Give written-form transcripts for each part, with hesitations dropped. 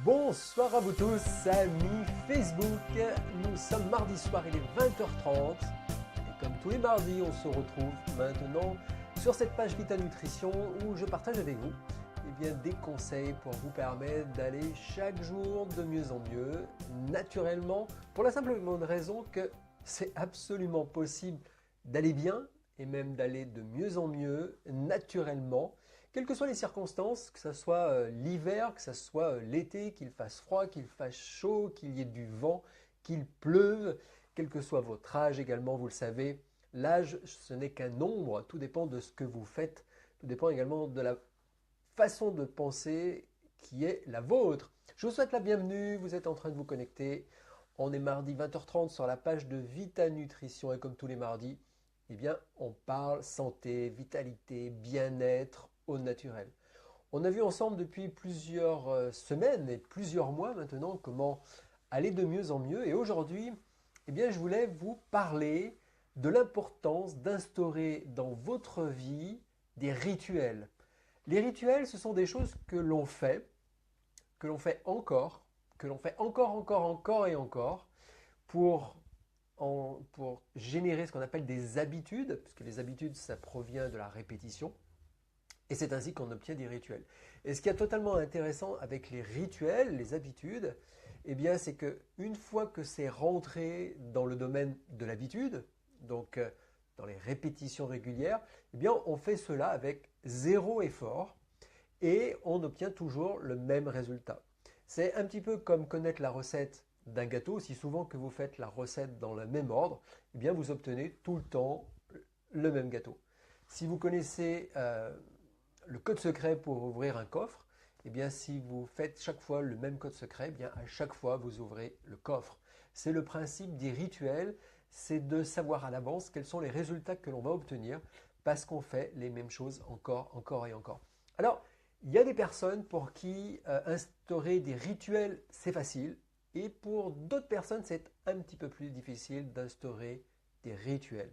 Bonsoir à vous tous, amis Facebook. Nous sommes mardi soir, il est 20h30. Et comme tous les mardis, on se retrouve maintenant sur cette page Vita Nutrition où je partage avec vous des conseils pour vous permettre d'aller chaque jour de mieux en mieux, naturellement, pour la simple et bonne raison que c'est absolument possible d'aller bien et même d'aller de mieux en mieux, naturellement. Quelles que soient les circonstances, que ce soit l'hiver, que ce soit l'été, qu'il fasse froid, qu'il fasse chaud, qu'il y ait du vent, qu'il pleuve, quel que soit votre âge également, vous le savez, l'âge ce n'est qu'un nombre, tout dépend de ce que vous faites, tout dépend également de la façon de penser qui est la vôtre. Je vous souhaite la bienvenue, vous êtes en train de vous connecter. On est mardi 20h30 sur la page de Vita Nutrition et comme tous les mardis, on parle santé, vitalité, bien-être au naturel. On a vu ensemble depuis plusieurs semaines et plusieurs mois maintenant comment aller de mieux en mieux. Et aujourd'hui, je voulais vous parler de l'importance d'instaurer dans votre vie des rituels. Les rituels, ce sont des choses que l'on fait encore, encore et encore, pour, pour générer ce qu'on appelle des habitudes, puisque les habitudes, ça provient de la répétition, et c'est ainsi qu'on obtient des rituels. Et ce qui est totalement intéressant avec les rituels, les habitudes, c'est qu'une fois que c'est rentré dans le domaine de l'habitude, donc dans les répétitions régulières, on fait cela avec zéro effort et on obtient toujours le même résultat. C'est un petit peu comme connaître la recette d'un gâteau. Aussi souvent que vous faites la recette dans le même ordre, vous obtenez tout le temps le même gâteau. Si vous connaissez le code secret pour ouvrir un coffre, si vous faites chaque fois le même code secret, à chaque fois vous ouvrez le coffre. C'est le principe des rituels, c'est de savoir à l'avance quels sont les résultats que l'on va obtenir parce qu'on fait les mêmes choses encore et encore. Alors, il y a des personnes pour qui instaurer des rituels, c'est facile, et pour d'autres personnes, c'est un petit peu plus difficile d'instaurer des rituels.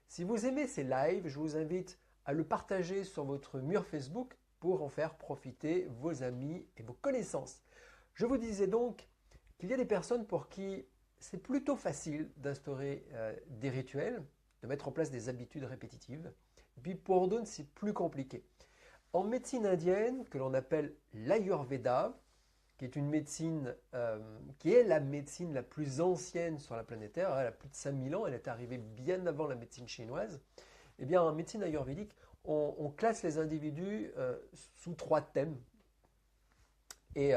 Si vous aimez ces lives, je vous invite à le partager sur votre mur Facebook pour en faire profiter vos amis et vos connaissances. Je vous disais donc qu'il y a des personnes pour qui c'est plutôt facile d'instaurer des rituels, de mettre en place des habitudes répétitives. Et puis pour d'autres, c'est plus compliqué. En médecine indienne, que l'on appelle l'Ayurveda, qui est une médecine qui est la médecine la plus ancienne sur la planète Terre, elle a plus de 5000 ans, elle est arrivée bien avant la médecine chinoise. En médecine ayurvédique, on classe les individus sous 3 thèmes. Et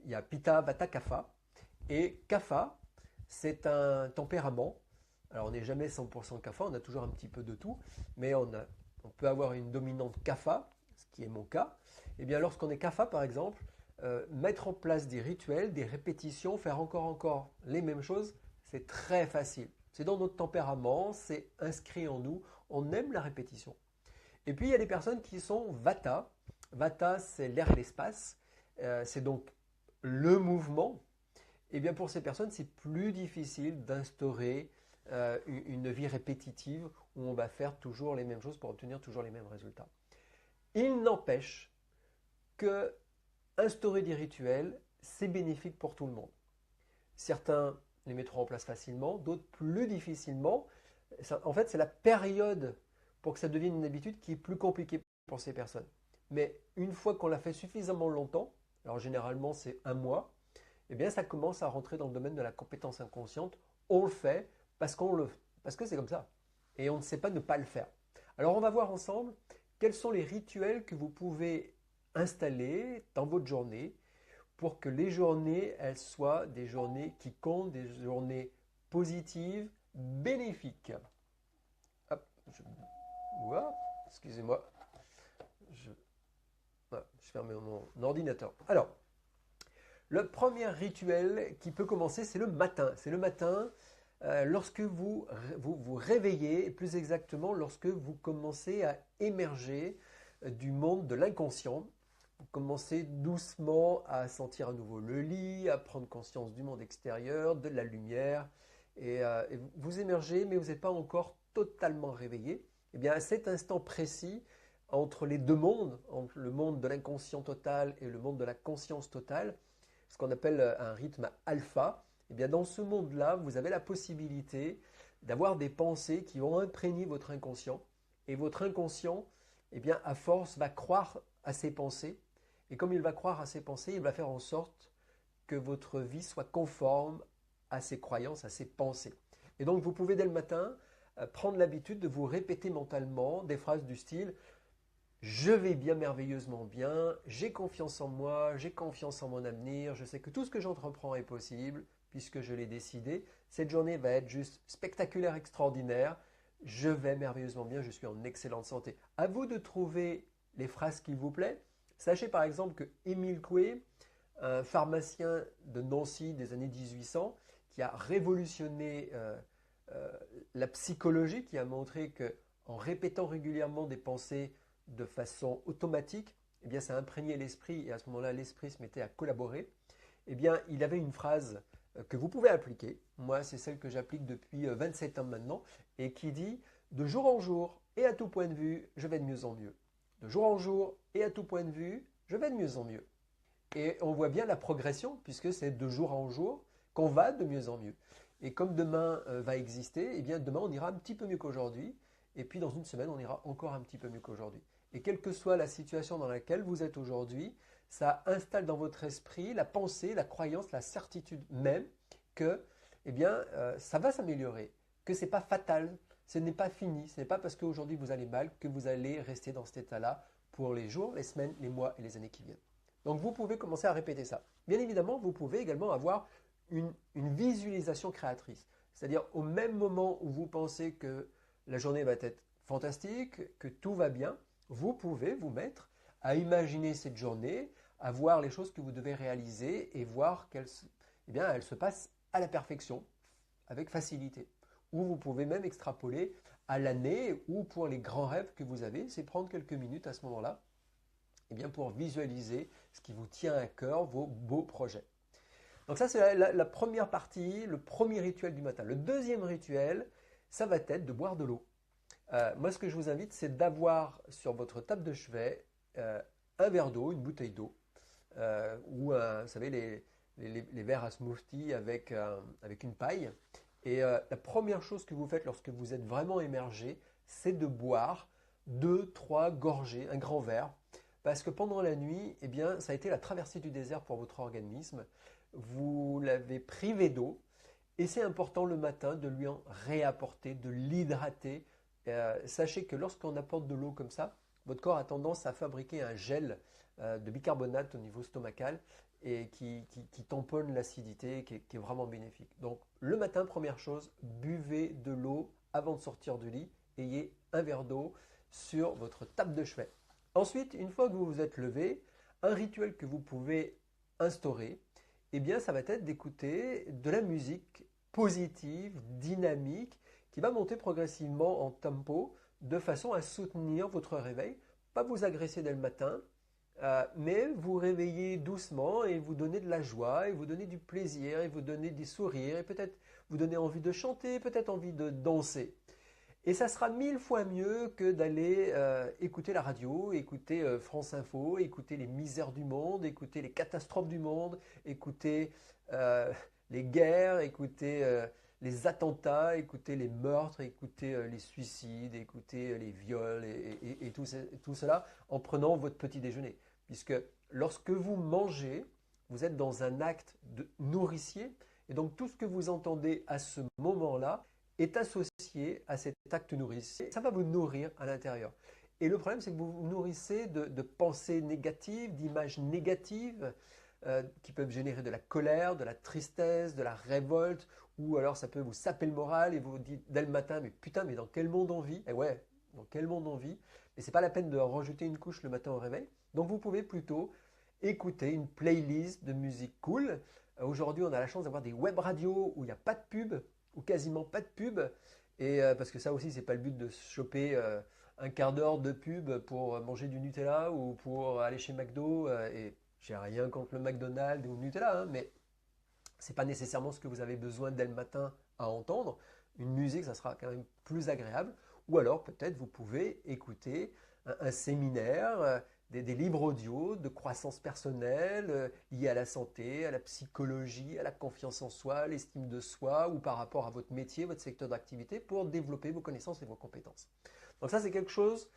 il y a Pitta, Vata, Kapha. Et Kapha, c'est un tempérament. Alors on n'est jamais 100% Kapha, on a toujours un petit peu de tout, mais on peut avoir une dominante Kapha, ce qui est mon cas. Lorsqu'on est Kapha par exemple, mettre en place des rituels, des répétitions, faire encore les mêmes choses, c'est très facile. C'est dans notre tempérament, c'est inscrit en nous, on aime la répétition. Et puis il y a des personnes qui sont Vata. Vata, c'est l'air et l'espace, c'est donc le mouvement. Pour ces personnes, c'est plus difficile d'instaurer une vie répétitive où on va faire toujours les mêmes choses pour obtenir toujours les mêmes résultats. Il n'empêche que instaurer des rituels, c'est bénéfique pour tout le monde. Certains les mettront en place facilement, d'autres plus difficilement. En fait, c'est la période pour que ça devienne une habitude qui est plus compliquée pour ces personnes. Mais une fois qu'on l'a fait suffisamment longtemps, alors généralement c'est un mois, ça commence à rentrer dans le domaine de la compétence inconsciente. On le fait parce que c'est comme ça. Et on ne sait pas ne pas le faire. Alors on va voir ensemble quels sont les rituels que vous pouvez installer dans votre journée pour que les journées, elles soient des journées qui comptent, des journées positives, bénéfiques. Hop, excusez-moi, je ferme mon ordinateur. Alors, le premier rituel qui peut commencer, c'est le matin. C'est le matin, lorsque vous vous réveillez, et plus exactement lorsque vous commencez à émerger du monde de l'inconscient. Vous commencez doucement à sentir à nouveau le lit, à prendre conscience du monde extérieur, de la lumière. Et vous émergez, mais vous n'êtes pas encore totalement réveillé. À cet instant précis, entre les deux mondes, entre le monde de l'inconscient total et le monde de la conscience totale, ce qu'on appelle un rythme alpha, eh bien dans ce monde-là, vous avez la possibilité d'avoir des pensées qui vont imprégner votre inconscient. Et votre inconscient, eh bien, à force, va croire à ses pensées. Et comme il va croire à ses pensées, il va faire en sorte que votre vie soit conforme à ses croyances, à ses pensées. Et donc, vous pouvez dès le matin prendre l'habitude de vous répéter mentalement des phrases du style je vais bien, merveilleusement bien, j'ai confiance en moi, j'ai confiance en mon avenir, je sais que tout ce que j'entreprends est possible, puisque je l'ai décidé. Cette journée va être juste spectaculaire, extraordinaire. Je vais merveilleusement bien, je suis en excellente santé. À vous de trouver les phrases qui vous plaisent. Sachez par exemple que Émile Coué, un pharmacien de Nancy des années 1800, qui a révolutionné la psychologie, qui a montré que en répétant régulièrement des pensées de façon automatique, eh bien, ça imprégnait l'esprit et à ce moment-là, l'esprit se mettait à collaborer. Eh bien, il avait une phrase que vous pouvez appliquer. Moi, c'est celle que j'applique depuis 27 ans maintenant et qui dit de jour en jour et à tout point de vue, je vais de mieux en mieux. De jour en jour et à tout point de vue, je vais de mieux en mieux. Et on voit bien la progression puisque c'est de jour en jour qu'on va de mieux en mieux. Et comme demain va exister, eh bien demain on ira un petit peu mieux qu'aujourd'hui. Et puis dans une semaine, on ira encore un petit peu mieux qu'aujourd'hui. Et quelle que soit la situation dans laquelle vous êtes aujourd'hui, ça installe dans votre esprit la pensée, la croyance, la certitude même que eh bien, ça va s'améliorer, que ce n'est pas fatal, ce n'est pas fini, ce n'est pas parce qu'aujourd'hui vous allez mal que vous allez rester dans cet état-là pour les jours, les semaines, les mois et les années qui viennent. Donc vous pouvez commencer à répéter ça. Bien évidemment, vous pouvez également avoir une visualisation créatrice. C'est-à-dire au même moment où vous pensez que la journée va être fantastique, que tout va bien, vous pouvez vous mettre à imaginer cette journée, à voir les choses que vous devez réaliser et voir qu'elles eh bien, elles se passent à la perfection, avec facilité. Ou vous pouvez même extrapoler à l'année ou pour les grands rêves que vous avez, c'est prendre quelques minutes à ce moment-là eh bien, pour visualiser ce qui vous tient à cœur, vos beaux projets. Donc ça, c'est la première partie, le premier rituel du matin. Le deuxième rituel, ça va être de boire de l'eau. Moi, ce que je vous invite, c'est d'avoir sur votre table de chevet un verre d'eau, une bouteille d'eau, ou vous savez, les verres à smoothie avec une paille. Et la première chose que vous faites lorsque vous êtes vraiment émergé, c'est de boire 2, 3 gorgées, un grand verre. Parce que pendant la nuit, eh bien, ça a été la traversée du désert pour votre organisme. Vous l'avez privé d'eau. Et c'est important le matin de lui en réapporter, de l'hydrater. Sachez que lorsqu'on apporte de l'eau comme ça, votre corps a tendance à fabriquer un gel de bicarbonate au niveau stomacal et qui tamponne l'acidité, qui est vraiment bénéfique. Donc le matin, première chose, buvez de l'eau avant de sortir du lit. Ayez un verre d'eau sur votre table de chevet. Ensuite, une fois que vous vous êtes levé, un rituel que vous pouvez instaurer, eh bien, ça va être d'écouter de la musique positive, dynamique, qui va monter progressivement en tempo de façon à soutenir votre réveil, pas vous agresser dès le matin, mais vous réveiller doucement et vous donner de la joie, et vous donner du plaisir, et vous donner des sourires, et peut-être vous donner envie de chanter, peut-être envie de danser. Et ça sera 1000 fois mieux que d'aller écouter la radio, écouter France Info, écouter les misères du monde, écouter les catastrophes du monde, écouter les guerres, écouter les attentats, écouter les meurtres, écouter les suicides, écouter les viols et tout cela en prenant votre petit déjeuner. Puisque lorsque vous mangez, vous êtes dans un acte de nourricier et donc tout ce que vous entendez à ce moment-là est associé à cet acte nourricier. Ça va vous nourrir à l'intérieur. Et le problème, c'est que vous vous nourrissez de pensées négatives, d'images négatives qui peuvent générer de la colère, de la tristesse, de la révolte, ou alors ça peut vous saper le moral et vous vous dites dès le matin, mais putain, mais dans quel monde on vit? Et ouais, dans quel monde on vit? Et c'est pas la peine de rajouter une couche le matin au réveil. Donc vous pouvez plutôt écouter une playlist de musique cool. Aujourd'hui, on a la chance d'avoir des web radios où il n'y a pas de pub, ou quasiment pas de pub, et parce que ça aussi c'est pas le but de se choper un quart d'heure de pub pour manger du Nutella ou pour aller chez McDo, et j'ai rien contre le McDonald's ou le Nutella, hein, mais c'est pas nécessairement ce que vous avez besoin dès le matin à entendre. Une musique, ça sera quand même plus agréable, ou alors peut-être vous pouvez écouter un séminaire, des livres audio de croissance personnelle liés à la santé, à la psychologie, à la confiance en soi, à l'estime de soi ou par rapport à votre métier, votre secteur d'activité pour développer vos connaissances et vos compétences. Donc ça, c'est quelque chose,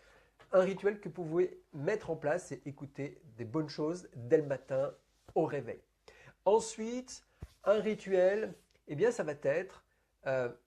un rituel que vous pouvez mettre en place, c'est écouter des bonnes choses dès le matin au réveil. Ensuite, un rituel, eh bien, ça va être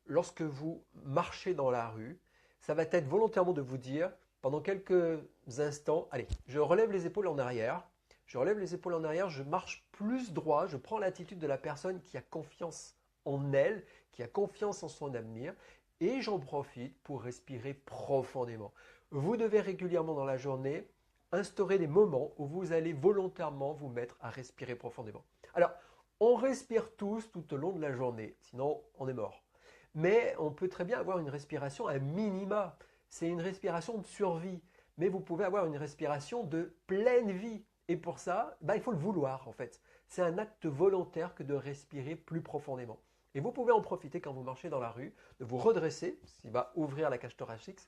lorsque vous marchez dans la rue, ça va être volontairement de vous dire pendant quelques instants, allez, je relève les épaules en arrière, je marche plus droit, je prends l'attitude de la personne qui a confiance en elle, qui a confiance en son avenir, et j'en profite pour respirer profondément. Vous devez régulièrement dans la journée instaurer des moments où vous allez volontairement vous mettre à respirer profondément. Alors, on respire tous tout au long de la journée, sinon on est mort. Mais on peut très bien avoir une respiration à minima. C'est une respiration de survie. Mais vous pouvez avoir une respiration de pleine vie. Et pour ça, il faut le vouloir en fait. C'est un acte volontaire que de respirer plus profondément. Et vous pouvez en profiter quand vous marchez dans la rue, de vous redresser, ce qui va ouvrir la cage thoracique,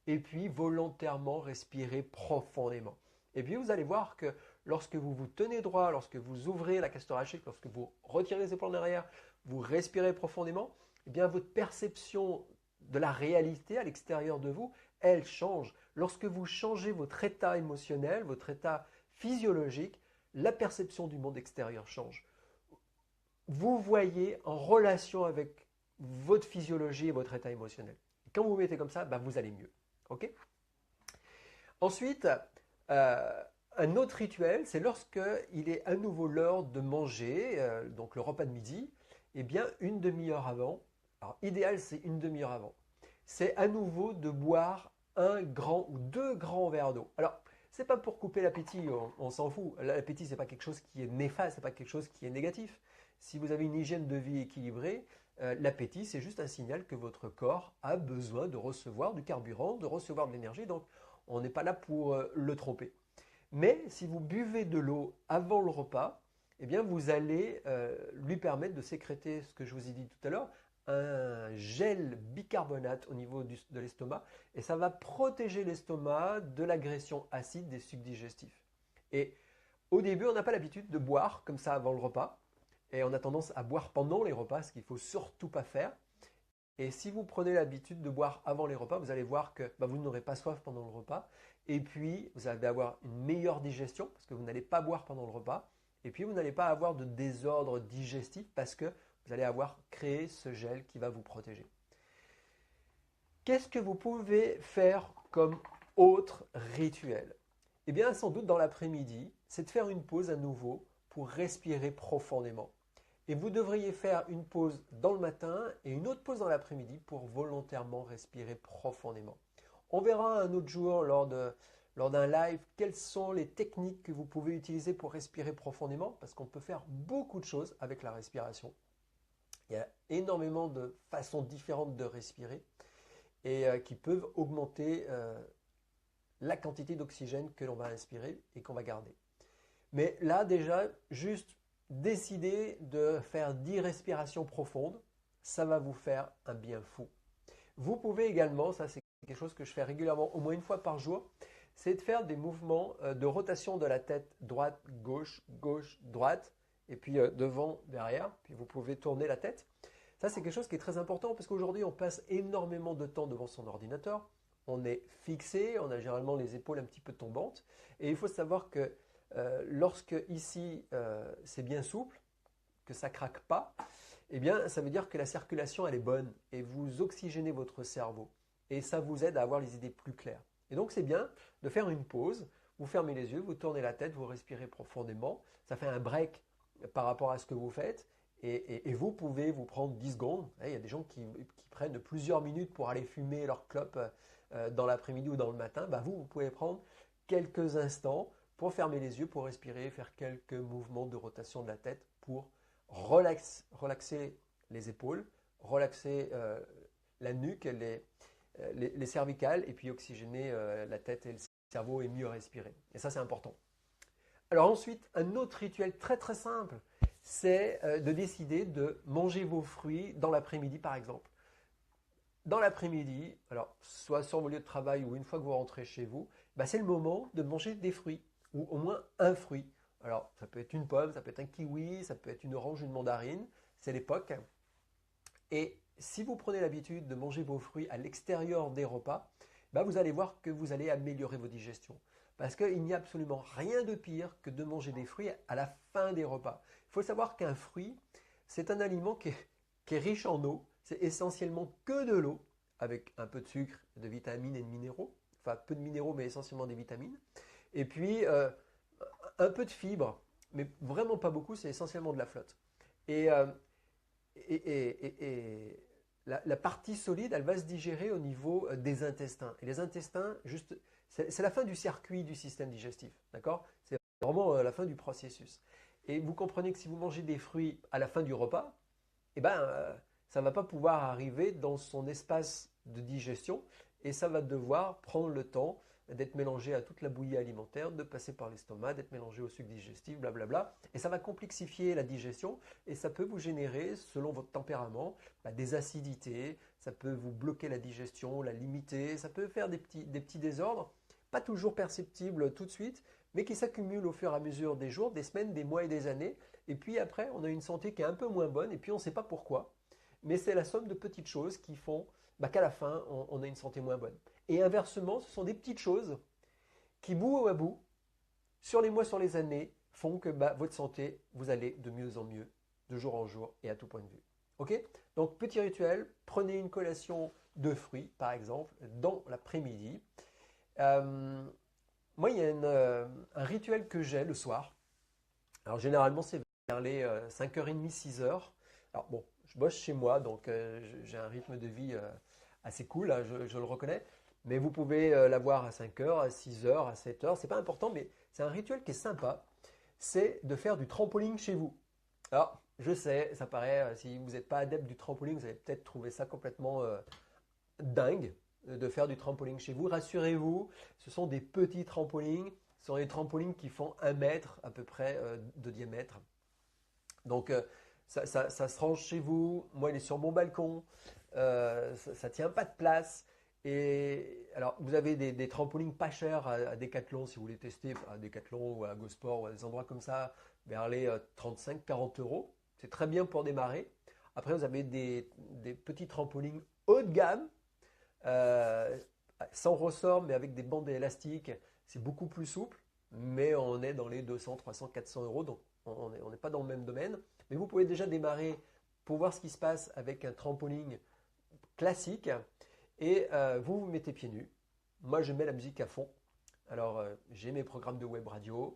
et puis volontairement respirer profondément. Et puis vous allez voir que lorsque vous vous tenez droit, lorsque vous ouvrez la cage thoracique, lorsque vous retirez les épaules en arrière, vous respirez profondément, eh bien votre perception de la réalité à l'extérieur de vous, elle change. Lorsque vous changez votre état émotionnel, votre état physiologique, la perception du monde extérieur change. Vous voyez en relation avec votre physiologie et votre état émotionnel. Et quand vous vous mettez comme ça, vous allez mieux. Okay. Ensuite, un autre rituel, c'est lorsqu'il est à nouveau l'heure de manger, donc le repas de midi, eh bien une demi-heure avant, alors idéal c'est une demi-heure avant, c'est à nouveau de boire un grand ou deux grands verres d'eau. Alors, c'est pas pour couper l'appétit, on s'en fout. L'appétit, c'est pas quelque chose qui est néfaste, c'est pas quelque chose qui est négatif. Si vous avez une hygiène de vie équilibrée, l'appétit, c'est juste un signal que votre corps a besoin de recevoir du carburant, de recevoir de l'énergie. Donc, on n'est pas là pour le tromper. Mais si vous buvez de l'eau avant le repas, eh bien, vous allez lui permettre de sécréter ce que je vous ai dit tout à l'heure, un gel bicarbonate au niveau de l'estomac et ça va protéger l'estomac de l'agression acide des sucs digestifs. Et au début, on n'a pas l'habitude de boire comme ça avant le repas et on a tendance à boire pendant les repas, ce qu'il ne faut surtout pas faire. Et si vous prenez l'habitude de boire avant les repas, vous allez voir que vous n'aurez pas soif pendant le repas et puis vous allez avoir une meilleure digestion parce que vous n'allez pas boire pendant le repas et puis vous n'allez pas avoir de désordre digestif parce que vous allez avoir créé ce gel qui va vous protéger. Qu'est-ce que vous pouvez faire comme autre rituel? Eh bien, sans doute dans l'après-midi, c'est de faire une pause à nouveau pour respirer profondément. Et vous devriez faire une pause dans le matin et une autre pause dans l'après-midi pour volontairement respirer profondément. On verra un autre jour lors d'un live quelles sont les techniques que vous pouvez utiliser pour respirer profondément parce qu'on peut faire beaucoup de choses avec la respiration. Il y a énormément de façons différentes de respirer et qui peuvent augmenter la quantité d'oxygène que l'on va inspirer et qu'on va garder. Mais là déjà, juste décider de faire 10 respirations profondes, ça va vous faire un bien fou. Vous pouvez également, ça c'est quelque chose que je fais régulièrement au moins une fois par jour, c'est de faire des mouvements de rotation de la tête droite, gauche, gauche, droite, et puis devant, derrière, puis vous pouvez tourner la tête. Ça, c'est quelque chose qui est très important parce qu'aujourd'hui, on passe énormément de temps devant son ordinateur. On est fixé, on a généralement les épaules un petit peu tombantes. Et il faut savoir que lorsque ici, c'est bien souple, que ça ne craque pas, eh bien, ça veut dire que la circulation, elle est bonne et vous oxygénez votre cerveau. Et ça vous aide à avoir les idées plus claires. Et donc, c'est bien de faire une pause. Vous fermez les yeux, vous tournez la tête, vous respirez profondément. Ça fait un break par rapport à ce que vous faites et vous pouvez vous prendre 10 secondes. Il y a des gens qui prennent plusieurs minutes pour aller fumer leur clope dans l'après-midi ou dans le matin. Vous pouvez prendre quelques instants pour fermer les yeux, pour respirer, faire quelques mouvements de rotation de la tête pour relaxer les épaules, relaxer la nuque, les cervicales et puis oxygéner la tête et le cerveau et mieux respirer. Et ça, c'est important. Alors ensuite, un autre rituel très très simple, c'est de décider de manger vos fruits dans l'après-midi par exemple. Dans l'après-midi, alors soit sur vos lieux de travail ou une fois que vous rentrez chez vous, c'est le moment de manger des fruits. ou au moins un fruit. Alors, ça peut être une pomme, ça peut être un kiwi, ça peut être une orange, une mandarine, c'est l'époque. Et si vous prenez l'habitude de manger vos fruits à l'extérieur des repas, bah vous allez voir que vous allez améliorer vos digestions. Parce qu'il n'y a absolument rien de pire que de manger des fruits à la fin des repas. Il faut savoir qu'un fruit, c'est un aliment qui est riche en eau. C'est essentiellement que de l'eau, avec un peu de sucre, de vitamines et de minéraux. Enfin, peu de minéraux, mais essentiellement des vitamines. Et puis, un peu de fibres, mais vraiment pas beaucoup, c'est essentiellement de la flotte. Et, euh, et la partie solide, elle va se digérer au niveau des intestins. Et les intestins, juste, c'est la fin du circuit du système digestif, d'accord? C'est vraiment la fin du processus. Et vous comprenez que si vous mangez des fruits à la fin du repas, eh ben, ça ne va pas pouvoir arriver dans son espace de digestion et ça va devoir prendre le temps d'être mélangé à toute la bouillie alimentaire, de passer par l'estomac, d'être mélangé au sucre digestif, blablabla. Et ça va complexifier la digestion et ça peut vous générer, selon votre tempérament, des acidités, ça peut vous bloquer la digestion, la limiter, ça peut faire des petits désordres, pas toujours perceptibles tout de suite, mais qui s'accumulent au fur et à mesure des jours, des semaines, des mois et des années. Et puis après, on a une santé qui est un peu moins bonne et puis on ne sait pas pourquoi. Mais c'est la somme de petites choses qui font qu'à la fin, on a une santé moins bonne. Et inversement, ce sont des petites choses qui, bout à bout, sur les mois, sur les années, font que votre santé, vous allez de mieux en mieux, de jour en jour et à tout point de vue. Ok? Donc, petit rituel, prenez une collation de fruits, par exemple, dans l'après-midi. Moi, il y a un rituel que j'ai le soir. Alors, généralement, c'est vers les 5h30, 6h. Alors, bon, je bosse chez moi, donc j'ai un rythme de vie assez cool, hein, je le reconnais. Mais vous pouvez l'avoir à 5h, à 6h, à 7h. C'est pas important, mais c'est un rituel qui est sympa. C'est de faire du trampoline chez vous. Alors, je sais, ça paraît, si vous n'êtes pas adepte du trampoline, vous allez peut-être trouver ça complètement dingue de faire du trampoline chez vous. Rassurez-vous, ce sont des petits trampolines. Ce sont des trampolines qui font 1 mètre à peu près de diamètre. Donc, ça se range chez vous. Moi, il est sur mon balcon. Ça ne tient pas de place. Et alors, vous avez des trampolines pas chers à Decathlon si vous voulez tester, à Decathlon ou à GoSport ou à des endroits comme ça, vers les 35-40 euros. C'est très bien pour démarrer. Après, vous avez des petits trampolines haut de gamme, euh, sans ressort, mais avec des bandes élastiques. C'est beaucoup plus souple, mais on est dans les 200, 300, 400 euros, donc on n'est pas dans le même domaine. Mais vous pouvez déjà démarrer pour voir ce qui se passe avec un trampoline classique et vous vous mettez pieds nus. Moi, je mets la musique à fond. Alors, j'ai mes programmes de web radio.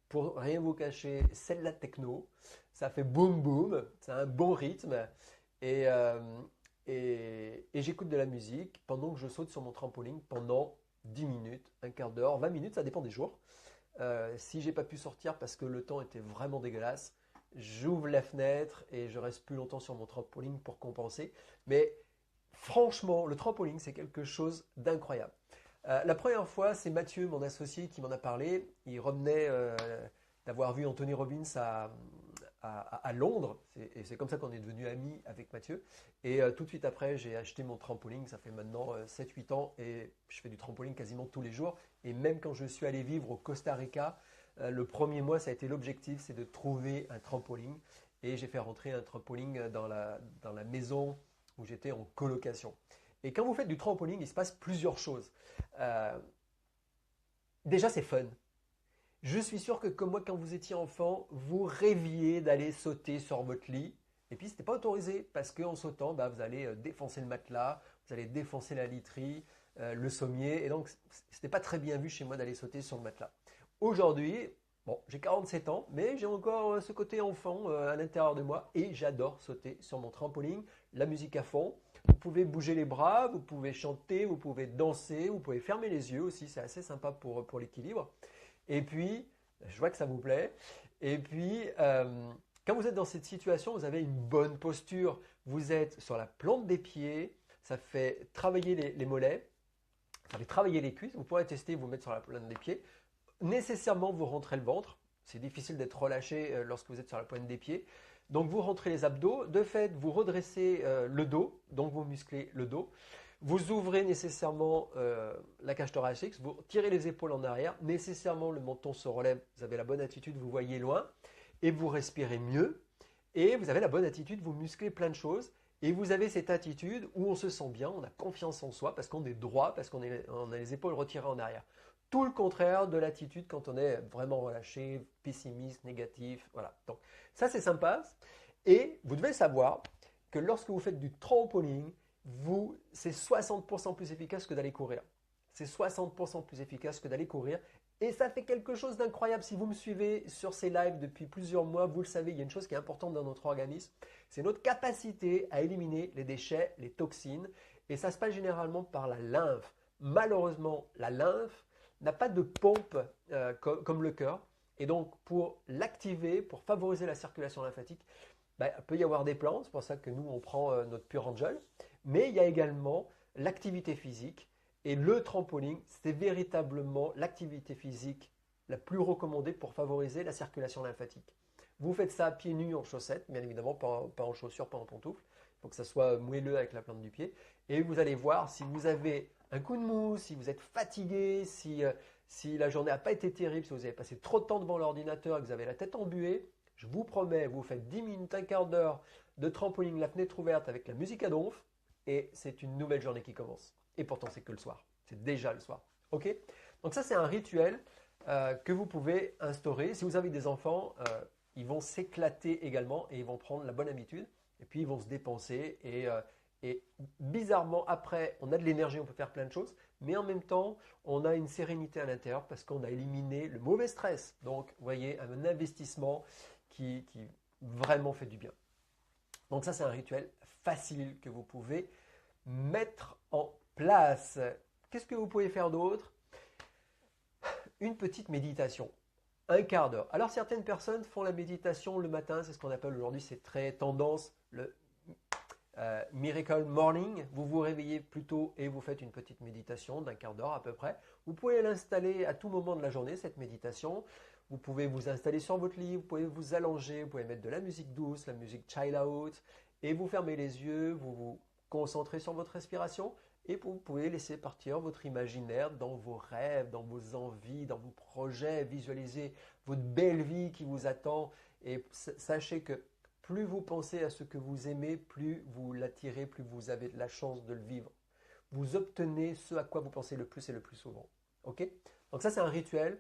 Pour rien vous cacher, c'est de la techno. Ça fait boum boum, c'est un bon rythme. Et, euh, et j'écoute de la musique pendant que je saute sur mon trampoline pendant 10 minutes, un quart d'heure, 20 minutes, ça dépend des jours. Si j'ai pas pu sortir parce que le temps était vraiment dégueulasse, j'ouvre la fenêtre et je reste plus longtemps sur mon trampoline pour compenser. Mais franchement, le trampoline, c'est quelque chose d'incroyable. La première fois, c'est Mathieu, mon associé, qui m'en a parlé. Il revenait d'avoir vu Anthony Robbins à Londres. Et c'est comme ça qu'on est devenus amis avec Mathieu. Et tout de suite après, j'ai acheté mon trampoline. Ça fait maintenant 7-8 ans et je fais du trampoline quasiment tous les jours. Et même quand je suis allé vivre au Costa Rica, le premier mois, ça a été l'objectif, c'est de trouver un trampoline. Et j'ai fait rentrer un trampoline dans la maison où j'étais en colocation. Et quand vous faites du trampoline, il se passe plusieurs choses. Euh, Déjà, c'est fun. Je suis sûr que comme moi, quand vous étiez enfant, vous rêviez d'aller sauter sur votre lit. Et puis, ce n'était pas autorisé parce qu'en sautant, vous allez défoncer le matelas, vous allez défoncer la literie, le sommier. Et donc, ce n'était pas très bien vu chez moi d'aller sauter sur le matelas. Aujourd'hui, bon, j'ai 47 ans, mais j'ai encore ce côté enfant à l'intérieur de moi et j'adore sauter sur mon trampoline, la musique à fond. Vous pouvez bouger les bras, vous pouvez chanter, vous pouvez danser, vous pouvez fermer les yeux aussi, c'est assez sympa pour l'équilibre. Et puis, je vois que ça vous plaît. Et puis, quand vous êtes dans cette situation, vous avez une bonne posture. Vous êtes sur la plante des pieds, ça fait travailler les mollets, ça fait travailler les cuisses. Vous pourrez tester, vous mettre sur la plante des pieds. Nécessairement, vous rentrez le ventre. C'est difficile d'être relâché lorsque vous êtes sur la pointe des pieds. Donc, vous rentrez les abdos. De fait, vous redressez le dos, donc vous musclez le dos. Vous ouvrez nécessairement la cage thoracique, vous tirez les épaules en arrière, nécessairement le menton se relève, vous avez la bonne attitude, vous voyez loin, et vous respirez mieux, et vous avez la bonne attitude, vous musclez plein de choses, et vous avez cette attitude où on se sent bien, on a confiance en soi, parce qu'on est droit, parce qu'on a les épaules retirées en arrière. Tout le contraire de l'attitude quand on est vraiment relâché, pessimiste, négatif, voilà. Donc ça c'est sympa, et vous devez savoir que lorsque vous faites du trampoline, c'est 60% plus efficace que d'aller courir. C'est 60% plus efficace que d'aller courir. Et ça fait quelque chose d'incroyable. Si vous me suivez sur ces lives depuis plusieurs mois, vous le savez, il y a une chose qui est importante dans notre organisme, c'est notre capacité à éliminer les déchets, les toxines. Et ça se passe généralement par la lymphe. Malheureusement, la lymphe n'a pas de pompe comme le cœur. Et donc, pour l'activer, pour favoriser la circulation lymphatique, il peut y avoir des plantes, c'est pour ça que nous, on prend notre Pure Angel. Mais il y a également l'activité physique. Et le trampoline, c'est véritablement l'activité physique la plus recommandée pour favoriser la circulation lymphatique. Vous faites ça pieds nus en chaussettes, bien évidemment, pas en chaussures, pas en pantoufles. Il faut que ça soit moelleux avec la plante du pied. Et vous allez voir si vous avez un coup de mou, si vous êtes fatigué, si la journée n'a pas été terrible, si vous avez passé trop de temps devant l'ordinateur et que vous avez la tête embuée, je vous promets, vous faites 10 minutes, un quart d'heure de trampoline, la fenêtre ouverte avec la musique à donf, et c'est une nouvelle journée qui commence. Et pourtant, c'est que le soir. C'est déjà le soir. OK? Donc ça, c'est un rituel que vous pouvez instaurer. Si vous avez des enfants, ils vont s'éclater également et ils vont prendre la bonne habitude. Et puis, ils vont se dépenser. Et bizarrement, après, on a de l'énergie, on peut faire plein de choses. Mais en même temps, on a une sérénité à l'intérieur parce qu'on a éliminé le mauvais stress. Donc, vous voyez, un investissement qui vraiment fait du bien. Donc ça, c'est un rituel facile que vous pouvez mettre en place. Qu'est-ce que vous pouvez faire d'autre? Une petite méditation. Un quart d'heure. Alors certaines personnes font la méditation le matin, c'est ce qu'on appelle aujourd'hui, c'est très tendance, le Miracle Morning. Vous vous réveillez plus tôt et vous faites une petite méditation d'un quart d'heure à peu près. Vous pouvez l'installer à tout moment de la journée, cette méditation. Vous pouvez vous installer sur votre lit, vous pouvez vous allonger, vous pouvez mettre de la musique douce, la musique chill out, et vous fermez les yeux, vous vous concentrez sur votre respiration et vous pouvez laisser partir votre imaginaire dans vos rêves, dans vos envies, dans vos projets, visualiser votre belle vie qui vous attend et sachez que plus vous pensez à ce que vous aimez, plus vous l'attirez, plus vous avez de la chance de le vivre. Vous obtenez ce à quoi vous pensez le plus et le plus souvent. Ok? Donc ça c'est un rituel.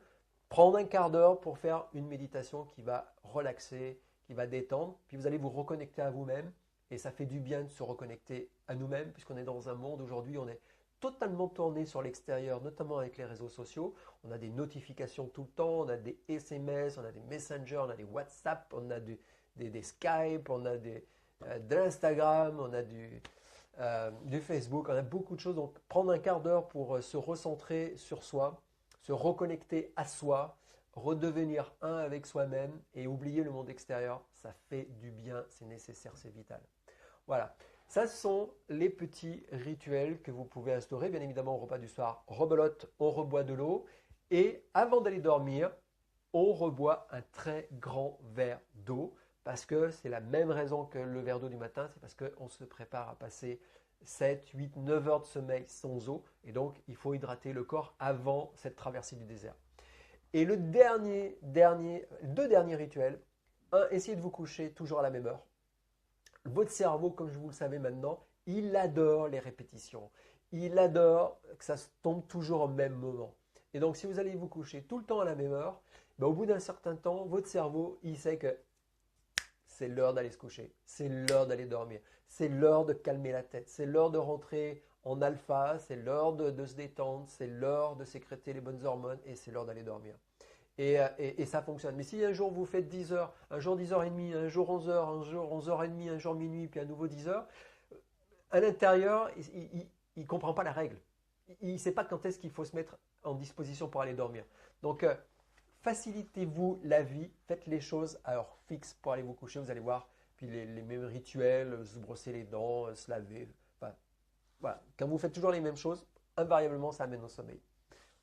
Prendre un quart d'heure pour faire une méditation qui va relaxer, qui va détendre, puis vous allez vous reconnecter à vous-même. Et ça fait du bien de se reconnecter à nous-mêmes, puisqu'on est dans un monde aujourd'hui, on est totalement tourné sur l'extérieur, notamment avec les réseaux sociaux. On a des notifications tout le temps, on a des SMS, on a des Messenger, on a des WhatsApp, on a des Skype, on a de l'Instagram, on a du Facebook, on a beaucoup de choses. Donc prendre un quart d'heure pour se recentrer sur soi, se reconnecter à soi, redevenir un avec soi-même et oublier le monde extérieur, ça fait du bien, c'est nécessaire, c'est vital. Voilà, ça ce sont les petits rituels que vous pouvez instaurer. Bien évidemment, au repas du soir, rebelote, on reboit de l'eau. Et avant d'aller dormir, on reboit un très grand verre d'eau. Parce que c'est la même raison que le verre d'eau du matin, c'est parce qu'on se prépare à passer 7, 8, 9 heures de sommeil sans eau. Et donc, il faut hydrater le corps avant cette traversée du désert. Et le deux derniers rituels. Un, essayez de vous coucher toujours à la même heure. Votre cerveau, comme vous le savez maintenant, il adore les répétitions. Il adore que ça se tombe toujours au même moment. Et donc, si vous allez vous coucher tout le temps à la même heure, au bout d'un certain temps, votre cerveau, il sait que c'est l'heure d'aller se coucher, c'est l'heure d'aller dormir, c'est l'heure de calmer la tête, c'est l'heure de rentrer en alpha, c'est l'heure de se détendre, c'est l'heure de sécréter les bonnes hormones et c'est l'heure d'aller dormir. Et ça fonctionne. Mais si un jour vous faites 10 heures, un jour 10h30, un jour 11 heures, un jour 11h30, un jour minuit, puis à nouveau 10 heures, à l'intérieur, il ne comprend pas la règle. Il ne sait pas quand est-ce qu'il faut se mettre en disposition pour aller dormir. Donc, facilitez-vous la vie, faites les choses à heure fixe pour aller vous coucher, vous allez voir. Puis les mêmes rituels, se brosser les dents, se laver. Enfin, voilà. Quand vous faites toujours les mêmes choses, invariablement, ça amène au sommeil.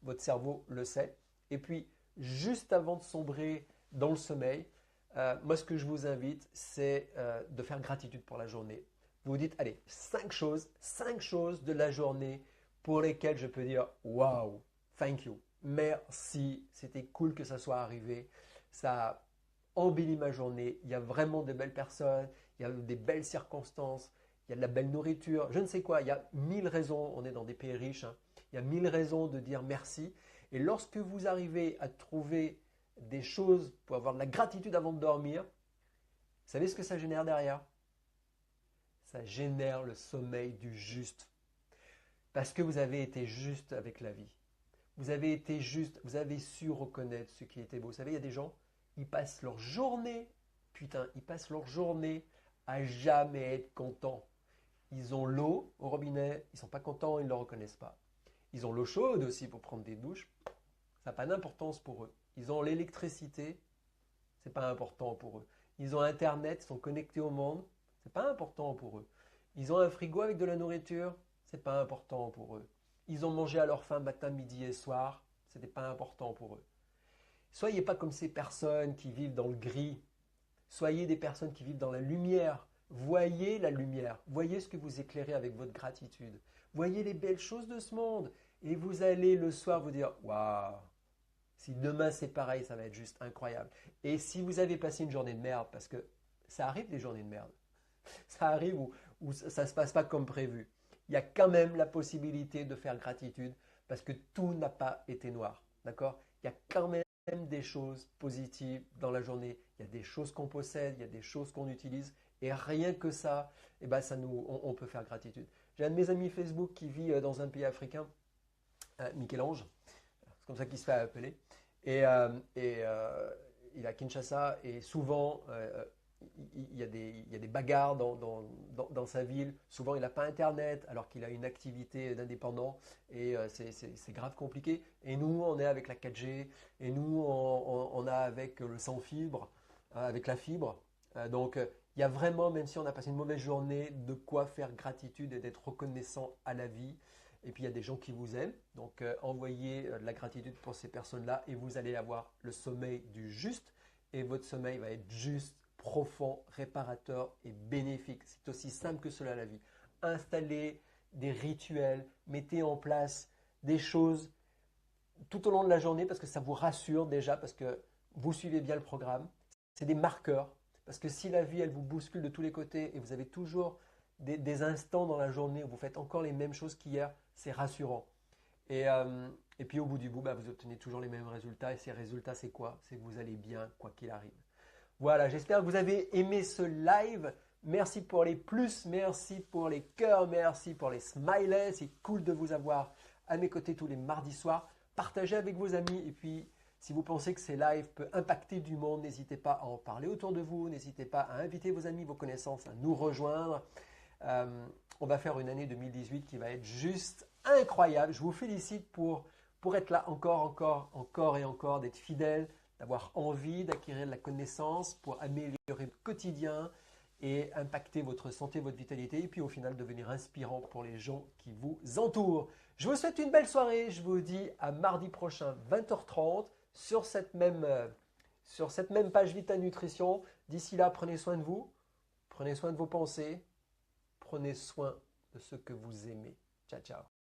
Votre cerveau le sait. Et puis, juste avant de sombrer dans le sommeil, moi, ce que je vous invite, c'est de faire gratitude pour la journée. Vous vous dites, allez, 5 choses de la journée pour lesquelles je peux dire, waouh, thank you, merci, c'était cool que ça soit arrivé, ça a embelli ma journée, il y a vraiment de belles personnes, il y a des belles circonstances, il y a de la belle nourriture, je ne sais quoi, il y a 1000 raisons, on est dans des pays riches, hein, il y a 1000 raisons de dire merci. Et lorsque vous arrivez à trouver des choses pour avoir de la gratitude avant de dormir, vous savez ce que ça génère derrière? Ça génère le sommeil du juste. Parce que vous avez été juste avec la vie. Vous avez été juste, vous avez su reconnaître ce qui était beau. Vous savez, il y a des gens, ils passent leur journée, ils passent leur journée à jamais être contents. Ils ont l'eau au robinet, ils ne sont pas contents, ils ne le reconnaissent pas. Ils ont l'eau chaude aussi pour prendre des douches, ça n'a pas d'importance pour eux. Ils ont l'électricité, ce n'est pas important pour eux. Ils ont Internet, ils sont connectés au monde, ce n'est pas important pour eux. Ils ont un frigo avec de la nourriture, ce n'est pas important pour eux. Ils ont mangé à leur faim matin, midi et soir, ce n'était pas important pour eux. Soyez pas comme ces personnes qui vivent dans le gris. Soyez des personnes qui vivent dans la lumière. Voyez la lumière. Voyez ce que vous éclairez avec votre gratitude. Voyez les belles choses de ce monde. Et vous allez le soir vous dire, waouh, si demain c'est pareil, ça va être juste incroyable. Et si vous avez passé une journée de merde, parce que ça arrive des journées de merde, ça arrive où ça ne se passe pas comme prévu, il y a quand même la possibilité de faire gratitude parce que tout n'a pas été noir. D'accord? Il y a quand même des choses positives dans la journée. Il y a des choses qu'on possède, il y a des choses qu'on utilise. Et rien que ça, eh ben on peut faire gratitude. J'ai un de mes amis Facebook qui vit dans un pays africain, Michel-Ange, c'est comme ça qu'il se fait appeler. Il est à Kinshasa et souvent il y a des bagarres dans sa ville. Souvent, il n'a pas Internet alors qu'il a une activité d'indépendant et c'est grave compliqué. Et nous, on est avec la 4G et nous, on a avec le sans fibre, avec la fibre. Donc, il y a vraiment, même si on a passé une mauvaise journée, de quoi faire gratitude et d'être reconnaissant à la vie. Et puis, il y a des gens qui vous aiment. Donc, envoyez de la gratitude pour ces personnes-là et vous allez avoir le sommeil du juste. Et votre sommeil va être juste, profond, réparateur et bénéfique. C'est aussi simple que cela la vie. Installez des rituels, mettez en place des choses tout au long de la journée parce que ça vous rassure déjà, parce que vous suivez bien le programme. C'est des marqueurs. Parce que si la vie, elle vous bouscule de tous les côtés et vous avez toujours des instants dans la journée où vous faites encore les mêmes choses qu'hier, c'est rassurant. Et puis au bout du bout, vous obtenez toujours les mêmes résultats. Et ces résultats, c'est quoi? C'est que vous allez bien, quoi qu'il arrive. Voilà, j'espère que vous avez aimé ce live. Merci pour les plus, merci pour les cœurs, merci pour les smileys. C'est cool de vous avoir à mes côtés tous les mardis soirs. Partagez avec vos amis et puis si vous pensez que ces lives peuvent impacter du monde, n'hésitez pas à en parler autour de vous. N'hésitez pas à inviter vos amis, vos connaissances à nous rejoindre. On va faire une année 2018 qui va être juste incroyable. Je vous félicite pour être là encore et encore, d'être fidèle, d'avoir envie d'acquérir de la connaissance pour améliorer le quotidien et impacter votre santé, votre vitalité et puis au final devenir inspirant pour les gens qui vous entourent. Je vous souhaite une belle soirée. Je vous dis à mardi prochain 20h30 sur cette même page Vita Nutrition. D'ici là, prenez soin de vous, prenez soin de vos pensées, prenez soin de ce que vous aimez. Ciao, ciao.